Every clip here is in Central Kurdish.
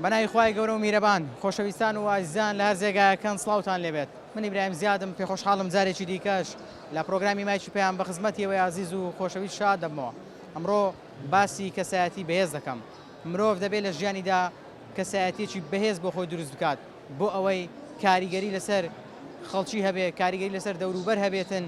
بەناوی خوای گەورە و میرەبان خۆشەویستان و ئازیزان لە هەر جێگایەکەن سڵاوتان لێبێت. من ئیبراهیم زیادم پێ خۆشحاڵم جارێکی دیکەش لە پرۆگرامی مایکی پێیان بە خزمەتیەوەی عزیز و خۆشەویست شاد دەبمەوە. ئەمڕۆ باسی کەسایەتی بەهێز دەکەم. مرۆڤ دەبێت لە ژیانیدا کەسایەتیەکی بەهێز بۆ خۆی دروست بکات بۆ ئەوەی کاریگەری لەسەر خەڵکی هەبێت، کاریگەری لەسەر دەوروبەر هەبێتن،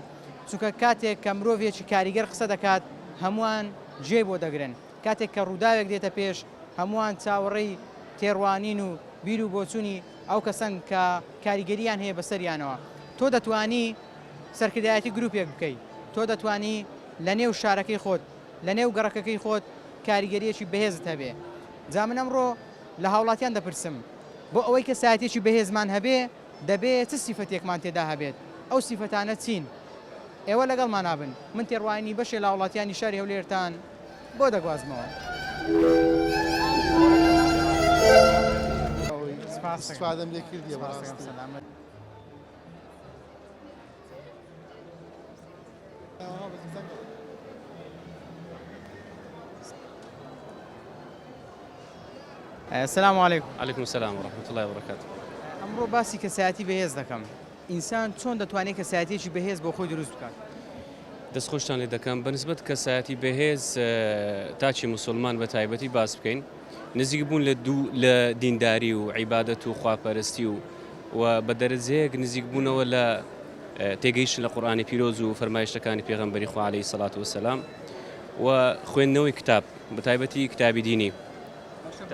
چونکە کاتێک کە مرۆڤێکی کاریگەر قسە دەکات هەمووان جێ بۆ دەگرن. کاتێک کە ڕووداوێک دێتە پێش هەمووان چاوەڕێی تێڕوانین و بیر و بۆچوونی ئەو کەسن کە کاریگەریان هەیە بەسەریانەوە. تۆ دەتوانی سەرکردایەتی گروپێک بکەیت، تۆ دەتوانی لە نێو شارەکەی خۆت، لە نێو گەڕەکەکەی خۆت کاریگەریەکی بەهێزت هەبێ. جا من ئەمڕۆ لە هاوڵاتیان دەپرسم بۆ ئەوەی کە سایەتێکی بەهێزمان هەبێ دەبێت چ سیفەتێکمان تێدا هەبێت، ئەو سیفەتانە چین؟ ئێوە لەگەڵمان نابن، من تێڕوانی بەشێ لە هاوڵاتیانی شاری هەولێرتان بۆ دەگوازمەوە. استفادەم لێ کردیە بەڕاستی. السلام عليكم. عليكم السلام ورحمة الله وبركاته. ئەمڕۆ باسی کەسایەتی بەهێز دەکەم. ئینسان چۆن دەتوانێت کەسایەتیەکی بەهێز بۆ خۆی دروست بکات؟ دەستخۆشتان لێ دەکەم بەنسبەت کەسایەتی بەهێز تاچی مسلمان بە تایبەتی باس بکەین، نزیک بوون لە دینداری و عیبادەت و خواپەرستی و بە دەرەجەیەک نزیک بوونەوە لە تێگەیشت لە قورئانی پیرۆز و فەرمایشتەکانی پێغەمبەری خوا عەلەیهی سەڵات وسەلام و خوێندنەوەی کتاب بە تایبەتی کتابی دینی.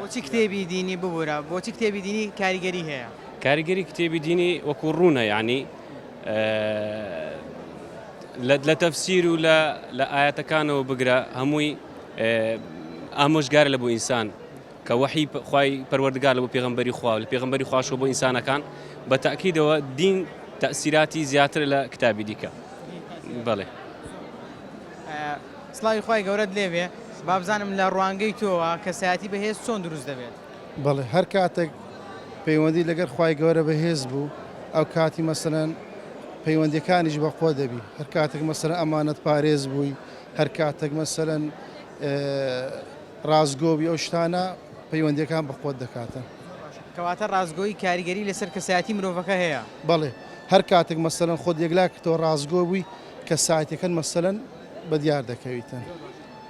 بۆچی کتێبی دینی ببوورە؟ بۆچی کتێبی دینی کاریگەری هەیە؟ کاریگەری کتێبی دینی وەکو ڕوونە، یعنی لە تەفسیر و لە ئاەتەکانەوە بگرە هەمووی ئامۆژگارە لە بۆ ئینسان کە وەحی خوای پەروەردگار لە بۆ پێغەمبەری خوا و لە پێغەمبەری خواشەوە بۆ ئینسانەکان بە تەئکیدەوە دین تەئسیراتی زیاتر لە کتابی دیکە. بەڵێ سڵاوی خوای گەورەت لێبێ. با بزانم لە ڕوانگەی تۆوە کەسایەتی بەهێز چۆن دروست دەبێت؟ بەڵێ هەر کاتێک پەیوەندی لەگەر خوای گەورە بەهێز بوو ئەو کاتی مەسەلەن پەیوەندیەکانیش بەخۆ دەبی. هەر کاتێک مەسەلەن ئەمانەت پارێز بووی، هەر کاتێک مەسەلەن ڕازگۆبی ئەو شتانە پەیوەندیەکان بەخۆت دەکاتن. کەواتە ڕازگۆیی کاریگەری لەسەر کەسایەتی مرۆڤەکە هەیە. بەڵێ هەر کاتێک مەسەلەن خۆت یەکلا کە تۆ ڕازگۆ بووی کە سایتەکەن مەسەلەن بەدیار دەکەویتن.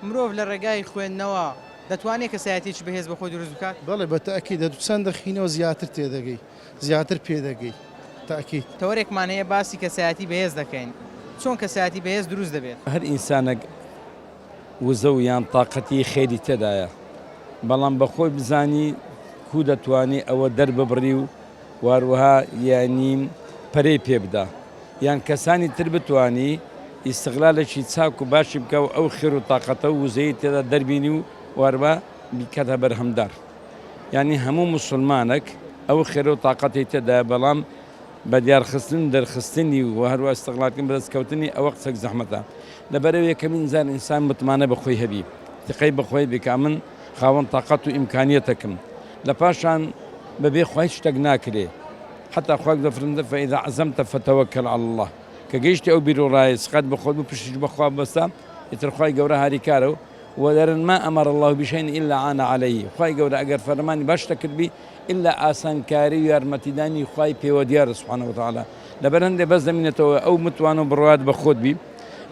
مرۆڤ لە ڕێگای خوێندنەوە دەتوانێت کەسایەتیی بەهێز بە خۆی دروست بکات؟ بەڵێ بە تەئکید دەدو چەند دەخینەوە زیاتر تێدەگەی، زیاتر پێدەگەی. تەئکید تەوەرێکمان هەیە باسی کەسایەتی بەهێز دەکەین. چۆن کەسایەتی بەهێز دروست دەبێت؟ هەر ئینسانێک وزە و یان تااقەتی خێری تێدایە، بەڵام بەخۆی بزانی کو دەتوانێت ئەوە دەرببڕی و واروەها یانیم پەرەی پێ بدا، یان کەسانی تر بتوانی ئیستیغلالێکی چاک و باشی بکە و ئەو خێر و تااقەتە و وزەی تێدا دەربینی و واروە بیکەتە بەرهەمدار. یعنی هەموو مسلمانێک ئەو خێر و تااقەتی تێدا، بەڵام بە دیارخستن دەرخستنی و هەروە ئیستیغلالکردن بەدەستکەوتنی ئەوە قسەک زەحمەتە. لەبەرەوەی یەکەمین جار ئینسان متمانە بەخۆی هەبی، تقەی بەخۆی بکە من خاوەن تااقەت و ئیمکانیەتەکەم. لە پاشان بەبێ خوا هیچ شتێک ناکرێ، حتا خوای دەفرمێ فەئیذا عەزەمتە فەتەوەکەل عەلە الله، کە گەیشتی ئەو بیر و ڕای سقەت بەخۆت و پشتیش بەخوا بەستە ئیتر خوای گەورە هاریکارە و دەرن ما ئەمەر الله بشەیئین ئیلا عانە عەلەیهی. خوای گەورە ئەگەر فەرمانی باش کردبی ئیلا ئاسانکاری و یارمەتیدانی خوای پێوە دیارە سوبحانە وتەعالا. لەبەر هەندێ بەس دەمێنێتەوە ئەو متوانە و بڕوات بە خۆت بی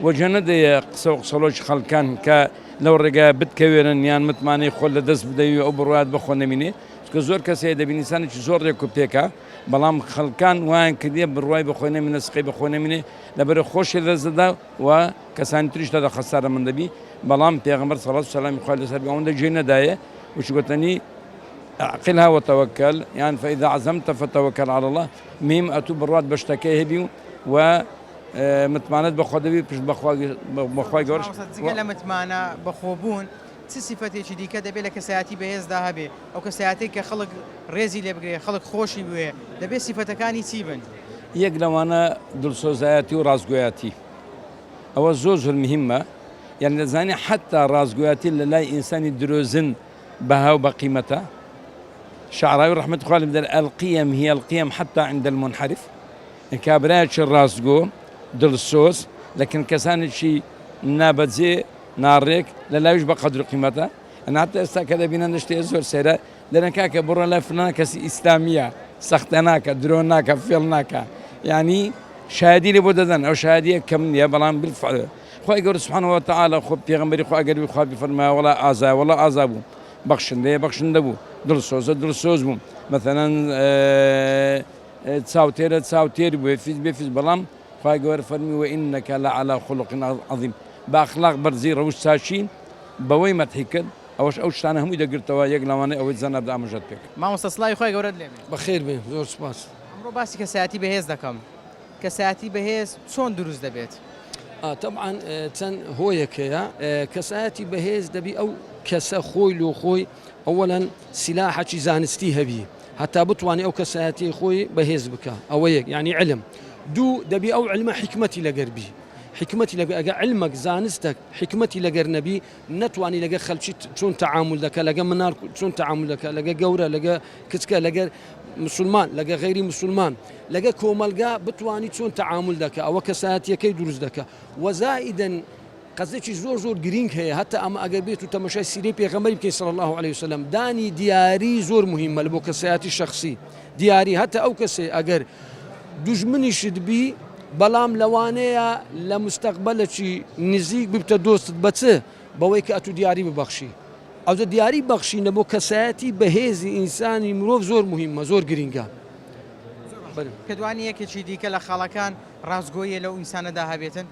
وەجە نەدەیە قسە و قسەڵۆکی خەڵکان کە لەو ڕێگایە بتکەوێرن یان متمانەی خۆت لە دەست بدەوی ئەو بڕوات بەخۆ نەمینێ، کە زۆر کەسەیە دەبینی ئینسانێکی زۆر ڕێک و پێکە، بەڵام خەڵکان وایان کردیە بڕوای بەخۆی نەمینە، سقەی بەخۆ نەمینێ، لەبەرە خۆشی لەدەستدا و کەسانی تریش دەدا خەسارە من دەبی. بەڵام پێغەمبەر صلی الله علیه و سلم خوای لەسەر بێ ئەوەندە گوێ نەدایە وش گوتنی عقلها وتوكل، يعني فإذا عزمت فتوكل على الله. مهم أتو بروات بشتكي هبيو و متمانات بخودبي بش بخواي جورج. زين متمانا بخوبون صفاتي شدي كده بلا كسياتي بهز ذهبي أو كسياتي كخلق رزي اللي بقى خلق خوشي بوه ده بس صفات كاني تيبن. يقلوانا دلسوزاتي ورازقوياتي. أو الزوج المهمة يعني زاني حتى رازقوياتي اللي لا إنسان دروزن بها وبقيمته. شعراوي رحمة الله عليه القيم هي القيم حتى عند المنحرف. كابراتش الرازقو دلسوس لكن كسان شيء نابتزي نارك لا يشبه قدر قيمته. أنا حتى استكذا بينا نشتي زور سيرة دەرەن کاکە بڕە لە فلان کەسی ئیسلامیە سەختە ناکە درۆ ناکە فێڵ ناکە یعنی شادی لێ بۆ دەدەن ئەو شادیە کەم نییە بەڵام بالفعل خۆی گەورە سبحانه وتعالى خۆ پێغەمبەری خوا ئەگەر خوا بفەرمایە وەڵا ئازا وەڵا ئازا بوو بەخشندەیە بەخشندە بوو دڵسۆزە دڵسۆز بوو مثلا چاوتێرە چاوتێر بوو فیز بێفیز بەڵام خوا گەورە فەرمی وئینەکە لەعەلا خولق عەظیم بە ئەخلاق بەرزی ڕەوش چاچین بەوەی مەدحی کرد ئەوەش ئەو شتانە هەمووی دەگرتەوە یەک لەوانەیە ئەوەی زەنەبدا ئاماژەت پێ کرد. مامۆستا سڵاوی خۆی گەورەت لێ بێت. بەخێر بێ زۆر سوپاس. ئەمڕۆ باسی کەسایەتی بەهێز دەکەم. کەسایەتی بەهێز چۆن دروست دەبێت؟ طبعا چەند هۆیەک هەیە کەسایەتی بەهێز دەبی ئەو کەسە خۆی لۆ خۆی ئەوەڵەن سیلاحەکی زانستی هەبی هەتا بتوانێت ئەو کەسایەتی خۆی بەهێز بکە ئەوە یەک یعنی علم دوو دەبی ئەو علمە حکمەتی لەگەر بی حکمەتی لەگە ئەگە علمك زانستك حکمەتی لەگەر نەبی نەتوانی لەگە خەڵکی چۆن تەعامل دەکە لەگە مناڵ چۆن تەعامل دەکە لەگە گەورە لەگە کچکە لەگەر مسلمان لەگە غەیری مسلمان لەگە کۆمەلگا بتوانی چۆن تەعامل دەکە ئەوە کەسایەتیەکەی دروست دەکە وەزائیدەن قەزێکی زۆر زۆر گرنگ هەیە هەتا ئەمە ئەگەر بێت و تەماشای سیرەی پێغەمبەری بکەین صلی الله عليه وسلم دانی دیاری زۆر مهمە لە بۆ کەسایەتی شەخسی دیاری هەتا ئەو کەسێ ئەگەر دوژمنیشت بی بەڵام لەوانەیە لە مستەقبەلێکی نزیک ببتە دۆستت بەچە بەوەی کە ئەتو دیاری ببەخشی ئەوجە دیاری بەخشینە بۆ کەسایەتی بەهێزی ئینسانی مرۆڤ زۆر مهمە زۆر گرنگە کە دوانی یەکێکی دیکە لە خاڵەکان ڕازگۆیە لەو ئینسانەدا هەبێتن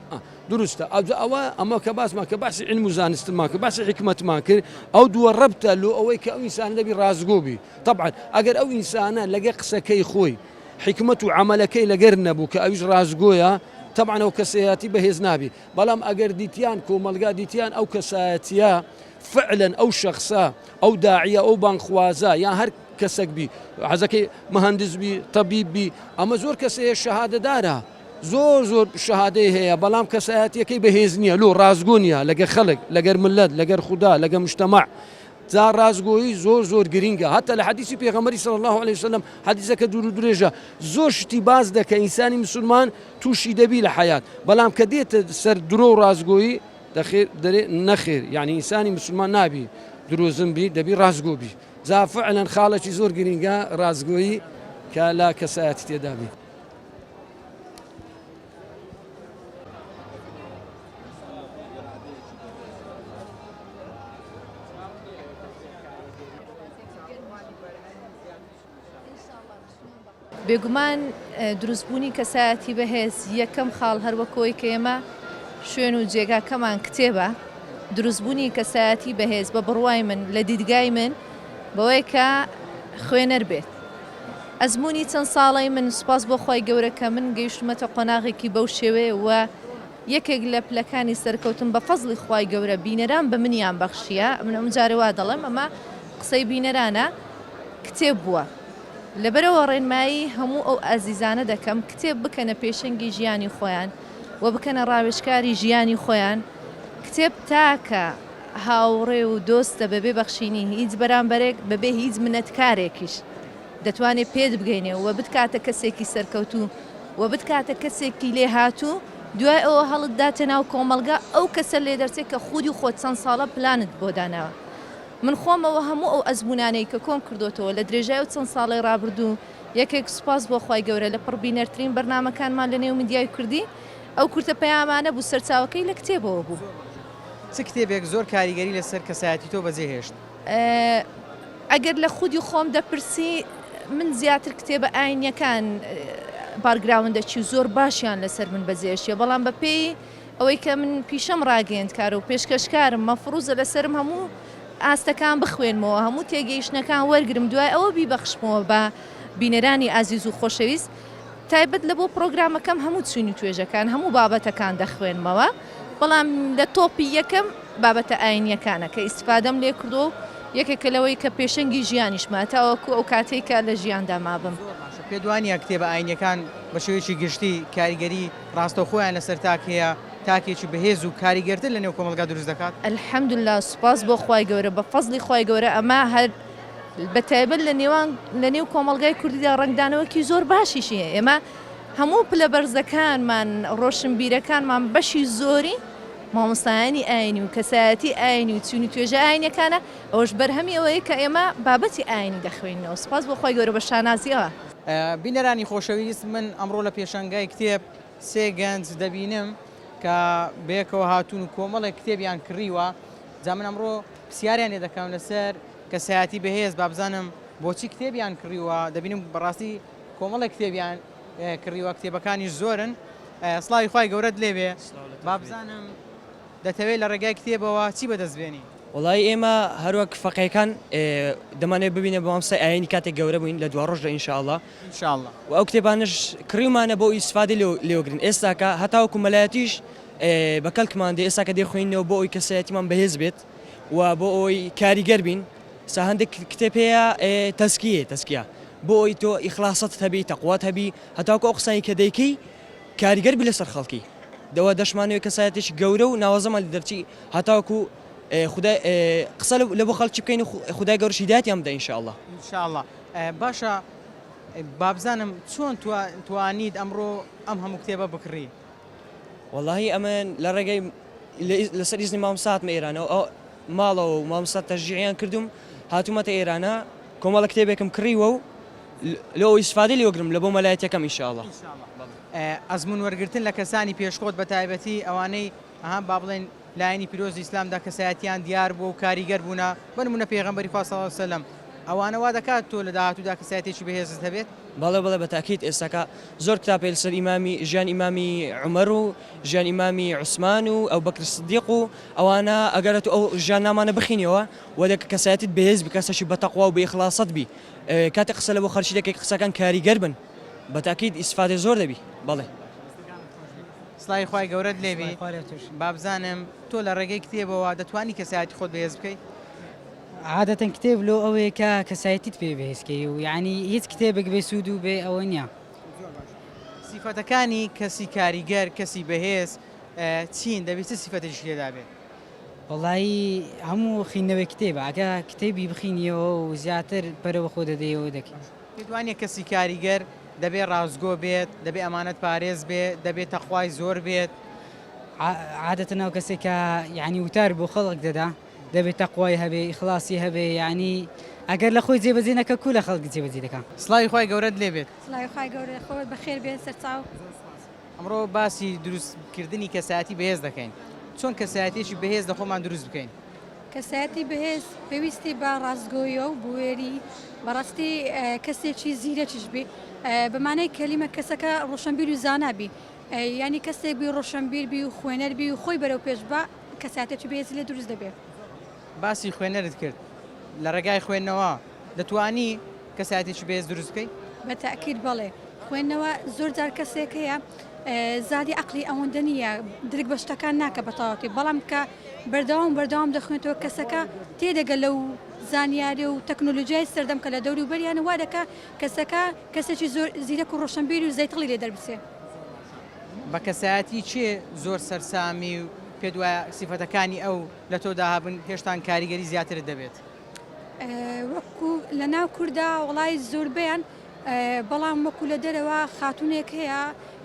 دروستە ئەوە ئەمە کە باسمان کە باسی علم و زانستمان کە باسی حکمەتمان کرد ئەو دووە ڕەبتە لۆ ئەوەی کە ئەو ئینسان دەبی ڕازگۆ بی طبعا ئەگەر ئەو ئینسانە لەگە قسەکەی خۆی حکمت و عملەکەی لەگەر نەبوو کە ئەویش ڕازگۆیە طبعا ئەو کەسایەتی بەهێز نابی بەڵام ئەگەر دیتیان کۆمەلگا دیتیان ئەو کەسایەتیە فعلا ئەو شەخصە ئەو داعیە ئەو بانخوازە یان هەر کەسێک بی حەزەکەی مهندس بی طبیب بی ئەمە زۆر کەسەیە شەهادەدارە زۆر زۆر شەهادەی هەیە بەڵام کەسایەتیەکەی بەهێز نییە لۆ ڕازگۆ نییە لەگەر خەڵک لەگەر ملت لەگەر خوددا لەگەر مجتەمع جا ڕازگۆیی زۆر زۆر گرنگە هەتا لە حەدیثی پێغەمبەری صلی الله عليه وسلم حەدیثەکە دوور و درێژە زۆر شتی باز دەکە ئینسانی مسلمان تووشی دەبی لە حیات بەڵام کە دێتە سەر درۆ و ڕازگۆیی دەرێ نەخێر یعنی ئینسانی مسلمان نابی درۆزم بی دەبی ڕازگۆ بی جا فعلا خاڵێکی زۆر گرنگە ڕازگۆیی کە لا کەسایەتی تێدا بی. بێگومان دروستبوونی کەسایەتی بەهێز یەکەم خاڵ هەروەکۆی کە ئێمە شوێن و جێگاکەمان کتێبە دروستبوونی کەسایەتی بەهێز بە بڕوای من لە دیدگای من بەوەی کە خوێنەر بێت ئەزمموی چەند ساڵی من سوپاس بۆ خۆی گەورە کە من گەیشتمەتە قۆناغێکی بەو شێوەیە وە یەکێک لە پلەکانی سەرکەوتم بە فەزلی خۆی گەورە بینەران بە منیان بەخشیە من ئەم جارێ وا دەڵێم ئەمە قسەی بینەرانە کتێب بووە لەبەرەوە ڕێنمایی هەموو ئەو ئازیزانە دەکەم کتێب بکەنە پێشەنگی ژیانی خۆیان و بکەنە ڕاوێژکاری ژیانی خۆیان کتێب تاکە هاوڕێ و دۆستە بەبێ بەخشینی هیچ بەرامبەرێک بەبێ هیچ منەتکارێکیش دەتوانێت پێت بگەینێ و بتکاتە کەسێکی سەرکەوتوو و بتکاتە کەسێکی لێ هاتوو دوای ئەوە هەڵت داتە ناو کۆمەلگا ئەو کەسە لێ دەرچێت کە خودی خۆت چەند ساڵە پلانت بۆ داناوە من خۆمەوە هەموو ئەو ئەزمونانەی کە کۆم کردوتەوە لە درێژای و چەند ساڵی ڕابردوو یەکێک سوپاس بۆ خۆی گەورە لە پڕبینەرترین بەرنامەکانمان لە نێو میدیای کوردی ئەو کورتە پەیامانە بوو سەرچاوەکەی لە کتێبەوە بوو چ کتێبێک زۆر کاریگەری لەسەر کەسایەتی تۆ بەجێهێشت ئەگەر لە خودی خۆم دەپرسی من زیاتر کتێبە ئاینیەکان بارگراوندەکی زۆر باشیان لەسەر من بەجێشیە بەڵام بە پێی ئەوەی کە من پیشەم ڕاگەیەند کارە و پێشکەشکارم مەفروزە لەسرم هەموو ئاستەکان بخوێنمەوە هەموو تێگەیشتنەکان وەرگرم دوای ئەوە بیبەخشمەوە بە بینەرانی ئازیز و خۆشەویست تایبەت لە بۆ پرۆگرامەکەم هەموو چوینی توێژەکان هەموو بابەتەکان دەخوێنمەوە بەڵام لە تۆپی یەکەم بابەتە ئاینیەکانە کە ئیسفادەم لێ کردو یەکێکە لەوەی کە پێشەنگی ژیانیشمە تاوەکو ئەو کاتێکە لە ژیاندا مابم پێ دوانیە کتێبە ئاینیەکان بە شێوەیەکی گشتی کاریگەری ڕاستەوخۆیان لەسەر تاکەیە تاکێکی بەهێز و کاریگەرتر لە نێو کۆمەلگا دروست دەکات الحەمدوللا سوپاس بۆ خی گەورە بە فەزلی خی گەورە ئەمە هەر بە تایبەت لە نێو کۆمەلگای کوردیدا ڕنگدانەوەکی زۆر باشیشی ئێمە هەموو پلە بەرزەکانمان ڕۆشنبیرەکانمان بەشی زۆری مامۆستایانی ئاینی و کەسایەتی ئاینی و چوونی توێژە ئاینەکانە ئەوەش بەرهەمی ئەوەیە کە ئێمە بابەتی ئاینی دەخوێنینەوە. سپاس بۆ خۆی گەورە بە شانازیەوە. بینەرانی خۆشەویست، من ئەمڕۆ لە پێشەنگای کتێب سێ گەنج دەبینم کە بەیەکەوە هاتوون و کۆمەڵێک کتێبیان کڕیوە. جا من ئەمڕۆ پرسیاریان لێ دەکەم لەسەر کەسایەتی بەهێز، با بزانم بۆچی کتێبیان کڕیوە. دەبینم بەڕاستی کۆمەڵێک کتێبیان کڕیوە، کتێبەکانیش زۆرن. سڵاوی خوای گەورەت لێبێ. با بزانم دەتەوێت لە ڕێگای کتێبەوە چی بەدەستبێنی؟ وڵی ئێمە هەروەک فەقیەکان دەمانێت ببینە بۆ ئەمسای ئاینی کاتێک گەورە بووین لە دوا ڕۆژدا ئینشاءالله ئینشاءالله. و ئەو کتێبانش کڕیمانە بۆ ئیسفادە لێوەگرن. ئێستاکە هەتاوەکو مەلایەتیش بەکەڵکمان دێ ئێستا کە دێخوێنینەوە بۆ ئەوی کەسایەتیمان بەهێز بێت و بۆ ئەوی کاریگەر بین. سا هەندێک کتێب هەیە تەسکیە بۆ ئەوی تۆ ئیخلاصەت هەبی، تەقوات هەبی، هەتاوکە ئەو قسانی کە دەیکەی کاریگەر بی لەسەر خەڵکی. دەوە دەشمانەوەی کەسایەتێکی گەورە و ناوەزەمان لە دەرچی هەتاوکو قسە لە بۆ خەڵکی بکەین و خودای گەورەش هیدایەتیان بدە ئینشاءالله. ئینشاءالله. باشە بابزانم چۆن توانیت ئەمڕۆ ئەم هەموو کتێبە بکڕی؟ وەڵاهی ئەمن لە ڕێگەی لەسەر ئیزنی مامۆستاتمە ئێرانەوە ئەو ماڵەوە و مامۆستات تەشجیعیان کردوم هاتوومەتە ئێرانە کۆمەڵە کتێبێکم کڕیوە و لەوە ئیسفادە لێوەگرم لە بۆ مەلایەتیەکەم ئینشاءالله. ئەزمون وەرگرتن لە کەسانی پێشخۆت بە تایبەتی ئەوانەی با بڵێن لایەنی پیرۆزی ئیسلامدا کەسایەتیان دیار بوو و کاریگەر بوونا، بنمونە پێغەمبەری خوا صلی الله علیه و سلم، ئەوانە وا دەکات تۆ لە داهاتوودا کەسایەتێکی بەهێزت هەبێت؟ بەڵێ بە تاکید ئێستاکە زۆر کتابێ لەسەر ژیان ئیمامی عومەر و ژیان ئیمامی عوسمان و ئەو بەکر سدیق و ئەوانە ئەگەرت ئەو ژیان نامانە بخینەوە وەدە کەسایەتت بەهێز بی، کەسەشی بە تەقوا و بە ئیخلاصەت بی، کاتێک قسە لە بۆ خەڵکی دەکەی قسەکان کاریگەر بن، بە تاکید ئیسفادە زۆر دەبی. بەڵێ سڵاوی خوای گەورەت لێبی. بابزانم تۆ لە ڕێگەی کتێبەوە دەتوانی کەسایەتی خۆت بەهێز بکەیت؟ عادەتەن کتێب لۆ ئەوەیە کە کەسایەتیت پێ بەهێزکەی و یعنی هیچ کتێبێک بێ سوود و بێ ئەوە نییە. سیفەتەکانی کەسی کاریگەر، کەسی بەهێز چین دەبێت چه سیفەتێکی لێدا بێت؟ وەڵایی هەموو خینەوەی کتێبە، ئەگە کتێبی بخینیەوە و زیاتر بەرەوە خۆ دەدەیەوە دەکەی. پێدوانێت کەسی کاریگەر دەبێت ڕازگۆ بێت، دەبێت ئەمانەت پارێز بێت، دەبێت تەخوای زۆر بێت. عادەتەن ئەو کەسێک کە یعنی وتار بۆ خەڵک دەدا دەبێت تەقوای هەبێ، ئیخلاصی هەبێ، یعنی ئەگەر لە خۆی جێبەجێ نەکە کو لە خەڵک جێبەجێ دەکات. سڵاوی خوای گەورەت لێبێت. سڵاوی خوای گەورە خۆت بەخێر بێت سەرچاو. ئەمڕۆ باسی دروستکردنی کەسایەتی بەهێز دەکەین. چۆن کەسایەتێکی بەهێز لە خۆمان دروست بکەین؟ کەسایەتی بەهێز پێویستی بە ڕازگۆیە و بوێری بەڕاستی کەسێکی زیرەکیش بێ، بەمانەی کەلیمە کەسەکە ڕۆشنبیر و زانابی، ینی کەسێک بی ڕۆشنبیر بی و خوێنەر بی و خۆی بەرەو پێش بە کەسایەتێکی بەهێزی لێ دروست دەبێت. باسی خوێنەرت کرد، لە ڕێگای خوێندنەوە دەتوانی کەسایەتێکی بەهێز دروست بکەیت؟ بە تاکید بەڵێ، خوێندنەوە زۆر جار کەسێک هەیە زادی عقلی ئەوەندە نییە، درک بە شتەکان ناکە بە تەواوەتی، بەڵام کە بەردەوام دەخوێنێتەوە کەسەکە تێدەگە لەو زانیاری و تەکنۆلۆژیای سەردەم کە لە دەوری و بەریانە وا دەکە کەسەکە کەسێکی زۆر زیرەک و ڕۆشنبیر و زەیتڵی لێ دەربسێ. بە کەسایەتی چێ زۆر سەرسامی و پێت وایە سیفەتەکانی ئەو لە تۆ داهابن هێشتان کاریگەری زیاترت دەبێت؟ وەکو لە ناو کووردا وڵای زۆربیان، بەڵام وەکو لە دەرەوە خاتونێک هەیە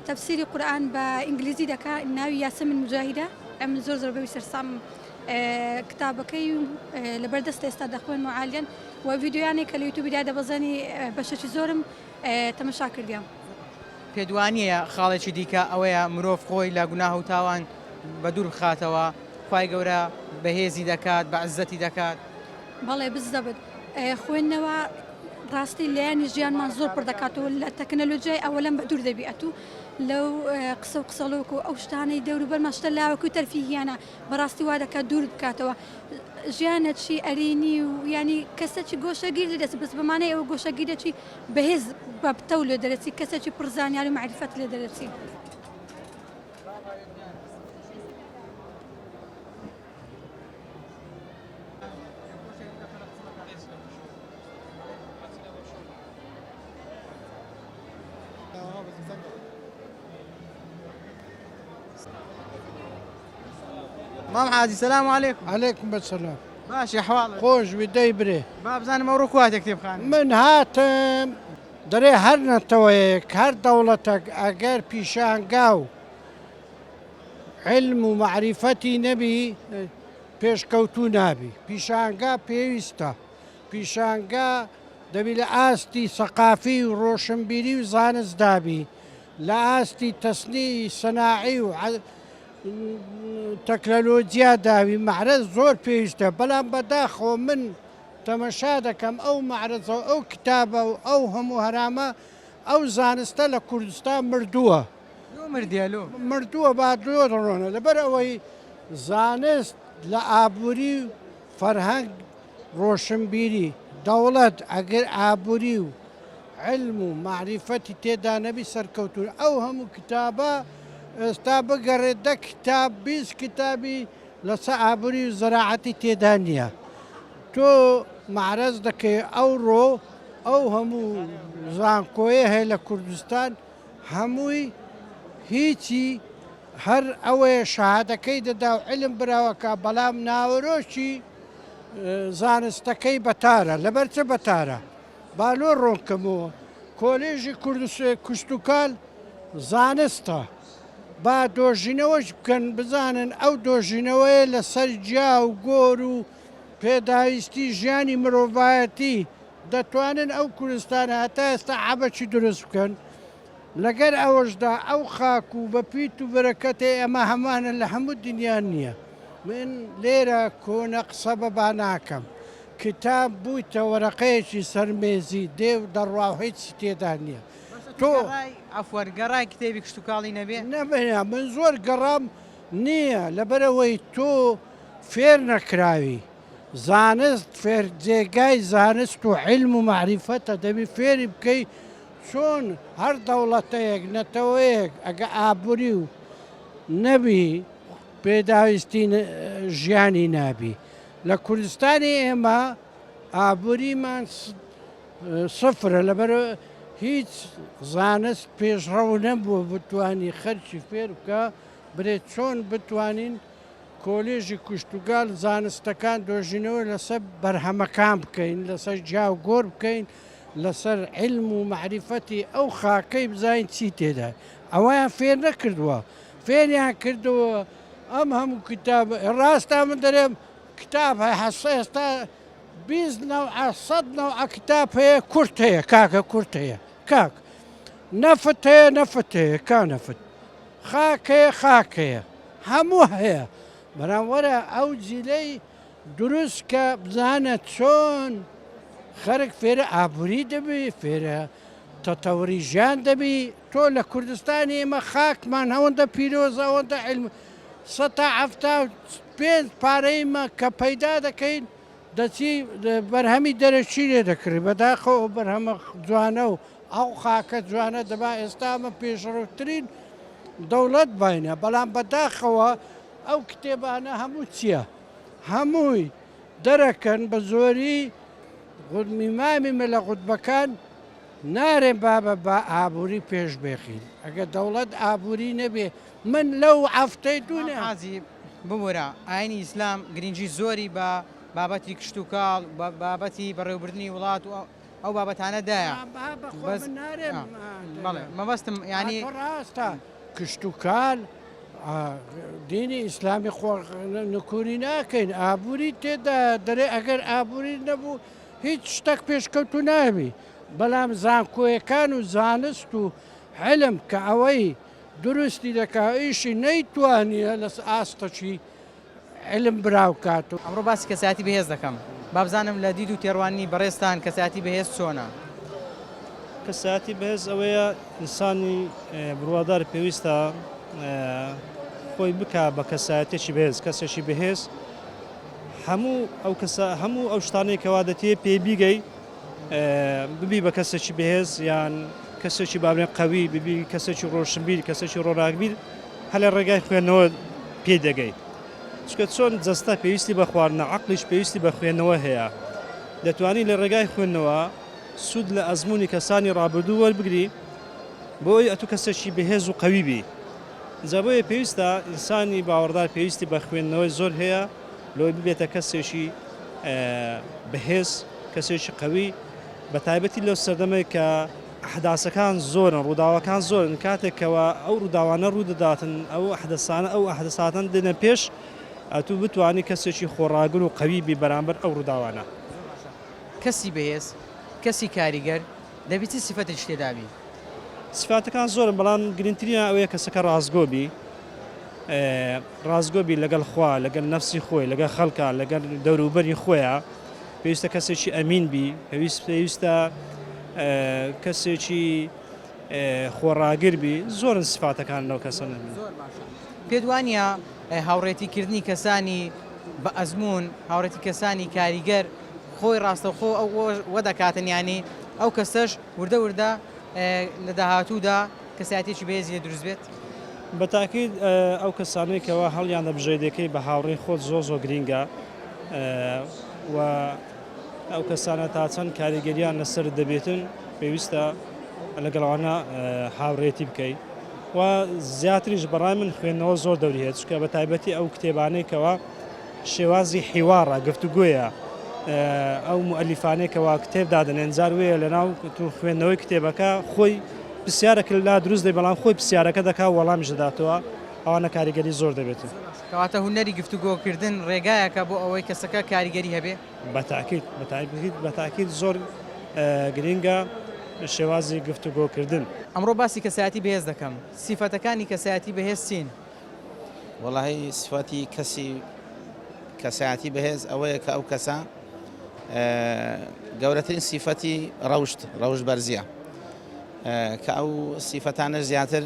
تەفسیری قورئان بە ئینگلیزی دەکا، ناوی یاسمین مجاهیدە، ئەم زۆر بەوی سەرسام کتابەکەی لەبەردەستە ئێستا دەخوێن معالیان و ڤیددیویانێک کە لە یوتیوبیدا دەبەزانی بەشێکی زۆرم تەمەشا کردیان. پێدوانیە خاڵێکی دیکە ئەوەیە مرۆڤ خۆی لە گوناه و تاوان بە دوور بخاتەوە، خوای گەورە بەهێزی دەکات، بە عزەتی دەکات. بەڵێ بزدەبێت خوێندنەوە ڕاستی لایەنی ژیانمان زۆر پڕ دەکاتەوە لە تەکنەلۆژیای ئەوە لەم بە دوور دەبیێت و لەو قسە و قسەڵۆک و ئەو شتانەی دەوروبەرمان شتە لاوەکو تەرفیهیانە بەڕاستی وا دەکات دوور بکاتەوە. ژیانەکی ئەرینی و ینی کەسێکی گۆشەگیر دەدەست، بەس بەمانەی ئەوە گۆشەگیرێکی بەهێز بە بتەو لێ دەرەچی، کەسێکی پڕزانیار و معریفەت لێ دەرەچی. مام حاجی سلام علیکم. عليكم السلام. باشی حواڵ خوش بدەی برێ. با بزانم ئەوڕۆ کواتێک کتێبخانە من هاتم دەرێ هەر نەتەوەیەک هەر دەوڵەتێک ئەگەر پیشانگا و علم و معریفەتی نەبی پێشکەوتوو نابی پیشانگا پێویستە پیشانگا دەبی لە ئاستی سەقافی و ڕۆشنبیری و زانست دابی لە ئاستی تەسنی سەناعی و تەکنەلۆجیا داوی معرەز زۆر پێویستە بەڵام بەداخۆ من تەمەشا دەکەم ئەو معرەزەوە ئەو کتابە و ئەو هەموو هەرامە ئەو زانستە لە کوردستان مردووە مردووە با درۆ دەڕۆنە لەبەر ئەوەی زانست لە ئابووری و فەرهەنگ ڕۆشنبیری دەوڵەت ئەگەر ئابووری و علم و معریفەتی تێدا نەبی سەرکەوتون ئەو هەموو کتابە ئێستا بگەڕێت کتاب 20 کتابی لەسەر ئابووری و زەراعەتی تێدا نییە تۆ معرەز دەکەی ئەوڕۆ ئەو هەموو زانکۆیە هەیە لە کوردستان هەمووی هیچی هەر ئەوەیە شەهادەکەی دەدا و علم براوەکە بەڵام ناوەرۆشی زانستەکەی بەتارە لەبەر چه بەتارە بالۆ ڕۆنکەمەوە کۆلێژی کوشتتوکال زانستە با دۆژینەوەش بکەن بزانن ئەو دۆژینەوەیە لەسەر جیا و گۆر و پێداویستی ژیانی مرۆڤایەتی دەتوانن ئەو کوردستانە هەتا ئێستا عەبەکی دروست بکەن لەگەر ئەوەشدا ئەو خاک و بەپیت و بەرەکەتێ ئەمە هەمانە لە هەموو دنیان نییە من لێرە کۆنە قسە بەبا ناکەم کتاب بوویتە وەرەقەیەکی سەرمێزی دێو دەڕوا و هیچی تێدا نییە تۆ ئەفوەرگەڕای کتێبی کشتتوکاڵی نەبێ نەبێنە من زۆر گەڕام نییە لەبەرەوەی تۆ فێر نەکراوی زانست فێر جێگای زانست و علم و معریفەتە دەبی فێری بکەی چۆن هەر دەوڵەتەیەک نەتەوەیەک ئەگە ئابووری و نەبی پێداویستی ژیانی نابی لە کوردستانی ئێمە ئابووریمان سفرە لەبەر هیچ زانست پێشڕەو نەبووە بتوانی خەرچی فێر بکە برێت چۆن بتوانین کۆلێژی کوشتتوگال زانستەکان دۆژینەوە لەسەر بەرهەمەکان بکەین لەسەر جا و گۆر بکەین لەسەر علم و معریفەتی ئەو خاکەی بزین چی تێدا ئەوەیان فێر نەکردووە فێریان کردەوە ئەم هەموو کتاب ڕاستە من دەرێم کتاب هەیە ئێستا 100 کتاب هەیە کورت هەیە کاکە کورت هەیە کاک نەفت هەیە نەفت هەیە کا نەفت خاک هەیە خاک هەیە هەموو هەیە بەرام وەرە ئەو جیلەی دروست کە بزانە چۆن خەرک فێرە ئابووری دەبی فێرە تەتەوری ژیان دەبی تۆ لە کوردستانی ئێمە خاکمان هەوەندە پیرۆزە ئەوەندە علم 175 پارەیمە کە پەیدا دەکەین دەچی بەرهەمی دەرەچی لێ دەکڕی بەداخەوە بەرهەمە جوانە و ئەو خاکە جوانە دەبا ئێستامە پێشڕوترین دەوڵەت باینە بەڵام بەداخەوە ئەو کتێبانە هەموو چییە؟ هەمووی دەرەکەن بە زۆری میمامیمە لە قوتبەکان نارێن بابە با ئابووری پێش بێخین ئەگە دەوڵەت ئابووری نەبێ من لەو هەفتەی دوونێ حازی ببوورە ئاینی ئیسلام گرنگی زۆری بە بابەتی کشتتوکاڵ بابەتی بەڕێوەبردننی وڵات و ئەو بابەتانەدایە بەڵێ مەبەستم ینی ڕاستە کشتتوکال دینی ئیسلامی نکووری ناکەین ئابووری تێدا دەرێ ئەگەر ئابووری نەبوو هیچ شتێک پێشکەوتو ناوی بەڵام زانکۆیەکان و زانست و حلم کە ئەوەی دروستی دەکا ئیشی نەیتوانیە لە ئاستەچی علم براوکات و ئەمڕۆ باسی کەسایەتی بەهێز دەکەم بابزانم لە دید و تێڕوانی بەڕێستان کەسایەتی بەهێز چۆنە کەسایەتی بەهێز ئەوەیە ئینسانی بڕوادار پێویستە خۆی بکە بە کەسایەتێکی بەهێز کەسێکی بەهێز هەموو ئەو شتانەی کەوا دەتێ پێی بیگەی ببی بە کەسێکی بەهێز یان کەسێکی بابرێن قەوی ببی کەسێکی ڕۆشنبیر کەسێکی ڕۆراکبیر هەلە ڕێگای خوێندنەوە پێ دەگەیت چکە چۆن جەستە پێویستی بە خواردنە عەقلیش پێویستی بە خوێندنەوە هەیە دەتوانی لە ڕێگای خوێندنەوە سوود لە ئەزمموی کەسانی ڕابردوو وەربگری بۆی ئەتو کەسێکی بەهێز و قەوی بی جابۆیە پێویستە ئینسانی باوەڕدار پێویستی بە خوێندنەوەی زۆر هەیە لەوەی ببێتە کەسێکی بەهێز کەسێکی قەوی بە تایبەتی لەو سەردەمەی کە ئەحداسەکان زۆرن ڕووداوەکان زۆرن کاتێکەوە ئەو ڕووداوانە ڕوودەداتن ئەو ئەحدەسانە ئەو ئەحدەساتەن دێنە پێش ئەتوو بتوانی کەسێکی خۆڕاگر و قەویبی بەرامبەر ئەو ڕووداوانە. کەسی بەهێز کەسی کاریگەر دەبێت چ سیفەتێک تێدابی؟ سفاتەکان زۆرن بەڵام گرنگترینە ئەوەیە کەسەکە ڕازگۆبی ڕازگۆبی لەگەڵ خوا لەگەڵ نەفسی خۆی لەگەڵ خەڵکە لەگەڵ دەوروبەری خۆیان پێویستە کەسێکی ئەمین بی پێویستە کەسێکی خۆڕاگر بی زۆرن سفاتەکان لەو کەسن. پێت وانە هاوڕێتیکردنی کەسانی بە ئەزمون هاوڕێتی کەسانی کاریگەر خۆی ڕاستەوخۆ ئەو وە دەکاتن ینی ئەو کەسەش وردە وردە لە داهاتوودا کەسایەتێکی بەهێزی دروست بێت؟ بەتاکید ئەو کەسانەی کەەوە هەڵیان لە بژێدەکەی بە هاوڕێی خۆت زۆ گرینگە و ئەو کەسانە تا چەند کاریگەریان لەسەر دەبێتن پێویستە لەگەڵوانە هاوڕێتی بکەیت و زیاتریش بەڕای من خوێندنەوە زۆر دەوری هێت چکە بە تایبەتی ئەو کتێبانەی کەەوە شێوازی حیوارە گفتوگوۆیە ئەو مؤلیفانێکەوە کتێب دادنێن جار وەیە لەناو خوێندنەوەی کتێبەکە خۆی پرسیارەکە لا دروست دەی بەڵام خۆی پرسیارەکە دەکا وەڵامیش دەداتەوە ئەوانە کاریگەری زۆر دەبێت. کەواتە هونەری گفتوگۆکردن ڕێگایەکە بۆ ئەوەی کەسەکە کاریگەری هەبێ؟ بەتاکید زۆر گرینگە شێوازی گفتوگۆکردن. ئەمڕۆ باسی کەسایەتی بەهێز دەکەم. سیفەتەکانی کەسایەتی بەهێز چین؟ وەڵاهی سفاتی کەسی کەسایەتی بەهێز ئەوەیە کە ئەو کەسە گەورەترین سیفەتی ڕەوشت بەرزیە کە ئەو سیفەتانە زیاتر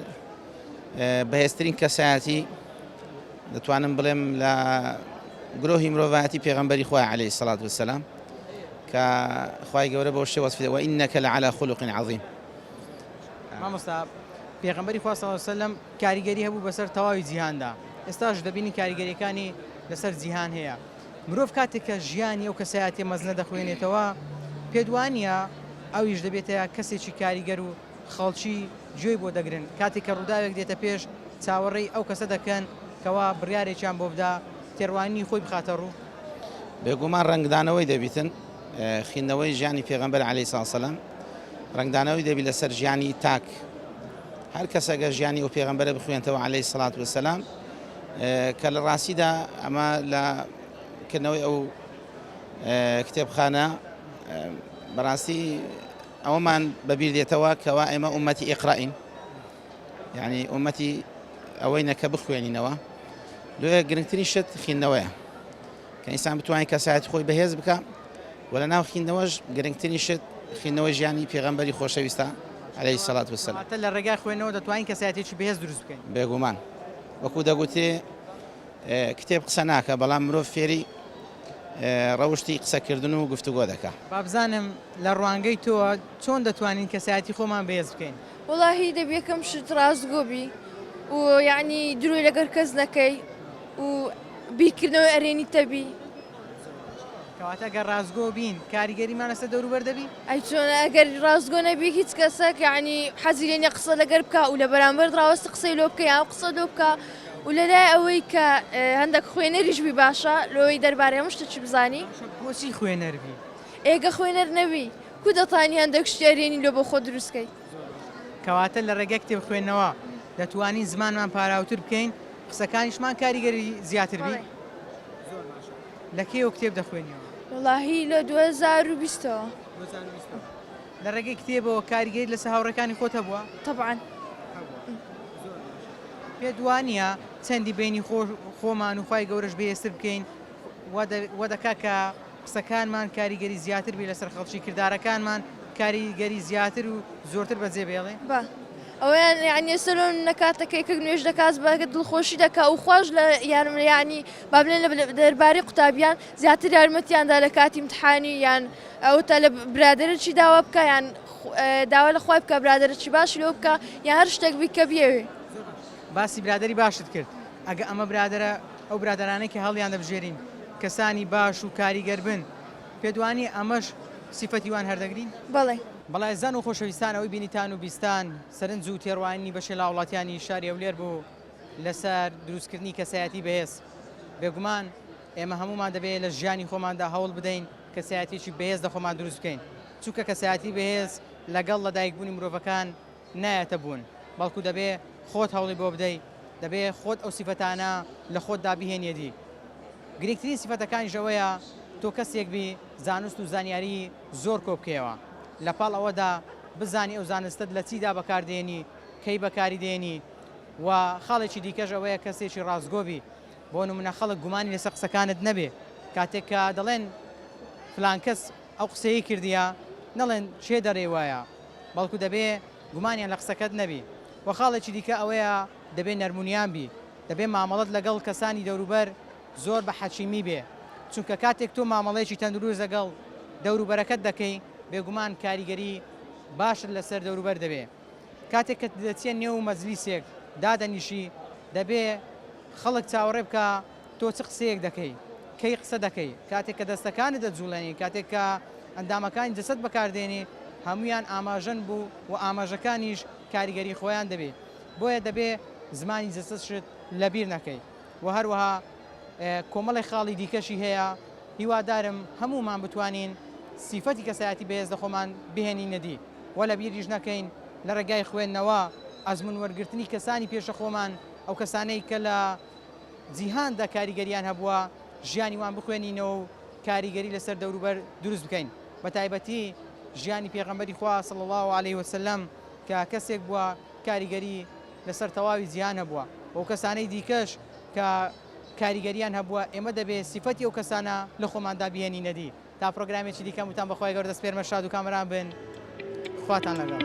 بەهێزترین کەسایەتی دەتوانم بڵێم لە گرۆهی مرۆڤایەتی پێغەمبەری خۆی عەلەیهی سەڵات وەسەلام کە خوای گەورە بەو شێوە وەسفی وئینەکە لەعەلا خولوق عەظیم. مامۆستا پێغەمبەری خوا صلی الله علیه و سلم کاریگەری هەبوو بەسەر تەواوی جیهاندا ئێستاش دەبینی کاریگەریەکانی لەسەر جیهان هەیە. مرۆڤ کاتێک کە ژیانی ئەو کەسایەتی مەزنە دەخوێنێتەوە پێت وانە ئەویش دەبێتە کەسێکی کاریگەر و خەڵکی گوێی بۆ دەگرن کاتێک کە ڕووداوێک دێتە پێش چاوەڕێی ئەو کەسە دەکەن کەوا بڕیارێکیان بۆ بدا تێڕوانی خۆی بخاتە ڕوو. بێگومان ڕنگدانەوەی دەبیتن خوێندنەوەی ژیانی پێغەمبەر عەلەیهی سەلام ڕنگدانەوەی دەبی لەسەر ژیانی تاک هەر کەسەگە ژیانی ئەو پێغەمبەرە بخوێنتەوە عەلەیهی سەڵات وەسەلام کە لە ڕاستیدا ئەمە لە کردنەوەی ئەو کتێبخانە بەڕاستی ئەوەمان بەبیر دێتەوە کەوا ئێمە ئومەتی ئیقرائین یعنی ئومەتی ئەوەی نەکە بخوێنینەوە دوێ گرنگترین شت خوێندنەوەیە کە ئینسان بتوانێت کەسایەتی خۆی بەهێز بکە و لە ناو خوێندنەوەش گرنگترین شت خوێندنەوەی ژیانی پێغەمبەری خۆشەویستە عەلەیهی سەڵات وەسەلام. هاتە لە ڕێگای خوێندنەوە دەتوانین کەسایەتێکی بەهێز دروست بکەین. بێگومان وەکو دەگوتێ کتێب قسە ناکە بەڵام مرۆڤ فێری ڕەوشتی قسەکردن و گفتوگۆ دەکا. بابزانم لە ڕوانگەی تۆوە چۆن دەتوانین کەسایەتی خۆمان بەهێز بکەین؟ وڵاهی دەبێکم شت ڕازگۆبی و یعنی دروی لەگەر کەس نەکەی و بیرکردنەوەی ئەرێنی تەبی. کەواتە گەر ڕازگۆ بین کاریگەریمان لەسەر دەوروبەر دەبی؟ ئەی چۆن ئەگەر ڕازگۆ نەبی هیچ کەسێک یعنی حەزی لێنێ قسە لەگەر بکە و لە بەرامبەر ڕاوەستی قسەی لۆ بکە یان قسە لۆ بکە و لەلای ئەوەی کە هەندێک خوێنەریشبی باشە لەوەی دەربارەی هەموو شتێکی بزانی. بۆچی خوێنەربی؟ ئێگە خوێنەر نەبی کو دەتانی هەندێک شتی ئەرێنی لۆ بۆ خۆ دروستکەی. کەواتە لە ڕێگەی کتێب خوێندنەوە دەتوانین زمانمان پاراوتر بکەین قسەکانیشمان کاریگەری زیاتر بی؟ لە کێوە کتێب دەخوێنیەوە؟ وڵاهی لە 2020ەوە. لە ڕێگەی کتێبەوە کاریگەری لەسەر هاوڕێکانی خۆت هەبووە؟ طبعاً. پێت وانە چەندی بینی خۆمان و خوای گەورەش بەهێزتر بکەین وە دەکا کە قسەکانمان کاریگەری زیاتر بی لەسەر خەڵکی کردارەکانمان کاریگەری زیاتر و زۆرتر بەجێ بێڵێ؟ بە ئەویان یعنی سەرۆن نەکاتەکەی کە نوێژ دەکات بەگە دڵخۆشی دەکا و خۆش لە یعنی با بڵێن لە دەربارەی قوتابیان زیاتر یارمەتیاندا لە کاتی امتحانی یان ئەو تا لە برادرەی داوا بکە یان داوا لە خوای بکە برادرەی باشی لۆ بکە یان هەر شتێک بی کە بێوێ. باسی برادری باشت کرد ئەگە ئەمە برادرە ئەو برادرانەی کە هەڵیان دەبژێرین کەسانی باش و کاریگەر بن پێدوانی ئەمەش سیفەتی وان هەردەگرین؟ بەڵێ. بەڵای زان و خۆشەویستان ئەوەی بینیتان و بیستان سەرنج و تێڕوانی بەشێ لە وڵاتیانی شاری ئەولێر بوو لەسەر دروستکردنی کەسایەتی بەهێز. بێگومان ئێمە هەمومان دەبێت لە ژیانی خۆماندا هەوڵ بدەین کەسایەتێکی بەهێز لە خۆمان دروست بکەین چونکە کەسایەتی بەهێز لەگەڵ لەدایکبوونی مرۆڤەکان نایەتە بوون بەڵکو دەبێ خۆت هەوڵی بۆ بدەیت دەبێ خۆت ئەو سیفەتانە لە خۆتدا بهێنیەدی گرنگترین سیفەتەکانی ژەوەیە تۆ کەسێک بی زانست و زانیاری زۆر کۆ بکەوە لە پاڵ ئەوەدا بزانی ئەو زانستت لە چیدا بەکاردێنی کەی بەکاری دێنی و خاڵێکی دیکەش ئەوەیە کەسێکی ڕازگۆبی بۆ نمونە خەڵک گومانی لەسەر قسەکانت نەبێ کاتێک کە دەڵێن فلان کەس ئەو قسەیە کردیە نەڵێن چێ دەڕێ وایە بەڵکو دەبێ گومانیان لە قسەکەت نەبی و خاڵێکی دیکە ئەوەیە دەبێ نەرمونیان بی دەبێ مامەڵەت لەگەڵ کەسانی دەوروبەر زۆر بە حەچیمی بێ چونکە کاتێک تۆ مامەڵەیەکی تەندروست لەگەڵ دەوروبەرەکەت دەکەی بێگومان کاریگەری باشت لەسەر دەوروبەر دەبێ کاتێک کە دەچێت نێو مەجلیسێک دادەنیشی دەبێ خەڵک چاوەڕێ بکە تۆ چ قسەیەک دەکەی کەی قسە دەکەی کاتێک کە دەستەکانت دەجوڵێنی کاتێک کە ئەندامەکانی جەسەد بەکاردێنی هەمویان ئاماژەن بوو و ئاماژەکانیش کاریگەری خۆیان دەبێ بۆیە دەبێ زمانی جەسەدشت لەبیر نەکەی و هەروەها کۆمەڵی خاڵی دیکەشی هەیە هیوادارم هەمومان بتوانین سیفەتی کەسایەتی بەهێز لە خۆمان بهێنی نەدی و لە بیریش نەکەین لە ڕێگای خوێندنەوە ئەزمون وەرگرتنی کەسانی پێشە خۆمان ئەو کەسانەی کە لە جیهاندا کاریگەریان هەبووە ژیانی وان بخوێنینەوە و کاریگەری لەسەر دەوروبەر دروست بکەین بە تایبەتی ژیانی پێغەمبەری خوا صلی الله علیه وسلم کە کەسێک بووە کاریگەری لەسەر تەواوی جیهان هەبووە ئەو کەسانەی دیکەش کە کاریگەریان هەبووە ئێمە دەبێت سیفەتی ئەو کەسانە لە خۆماندا بهێنی نەدی تا پرۆگرامێکی دیکەم وتان بەخوای گەورە دەسپێرمە شاد و کامەران بن خواتان لەگەڵ